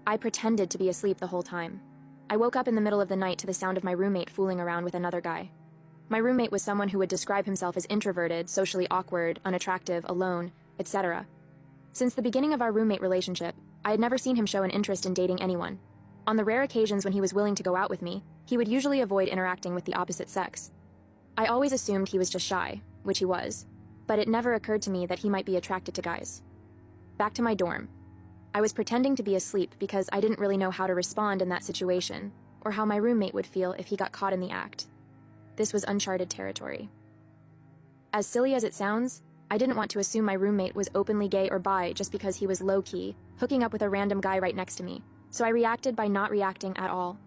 I pretended to be asleep the whole time. I woke up in the middle of the night to the sound of my roommate fooling around with another guy. My roommate was someone who would describe himself as introverted, socially awkward, unattractive, alone, etc. Since the beginning of our roommate relationship, I had never seen him show an interest in dating anyone. On the rare occasions when he was willing to go out with me, he would usually avoid interacting with the opposite sex. I always assumed he was just shy, which he was, but it never occurred to me that he might be attracted to guys. Back to my dorm. I was pretending to be asleep because I didn't really know how to respond in that situation, or how my roommate would feel if he got caught in the act. This was uncharted territory. As silly as it sounds, I didn't want to assume my roommate was openly gay or bi just because he was low-key, hooking up with a random guy right next to me, so I reacted by not reacting at all.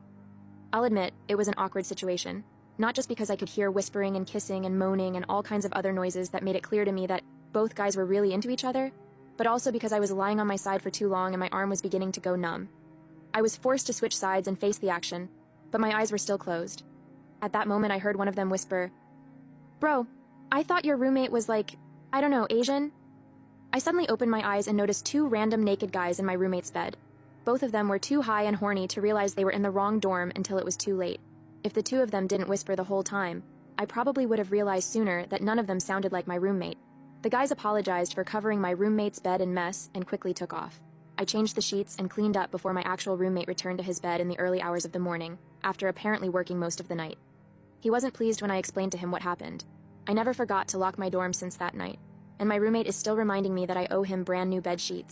I'll admit, it was an awkward situation, not just because I could hear whispering and kissing and moaning and all kinds of other noises that made it clear to me that both guys were really into each other, but also because I was lying on my side for too long and my arm was beginning to go numb. I was forced to switch sides and face the action, but my eyes were still closed. At that moment, I heard one of them whisper, "Bro, I thought your roommate was like, I don't know, Asian?" I suddenly opened my eyes and noticed two random naked guys in my roommate's bed. Both of them were too high and horny to realize they were in the wrong dorm until it was too late. If the two of them didn't whisper the whole time, I probably would have realized sooner that none of them sounded like my roommate. The guys apologized for covering my roommate's bed in mess and quickly took off. I changed the sheets and cleaned up before my actual roommate returned to his bed in the early hours of the morning, after apparently working most of the night. He wasn't pleased when I explained to him what happened. I never forgot to lock my dorm since that night, and my roommate is still reminding me that I owe him brand new bed sheets.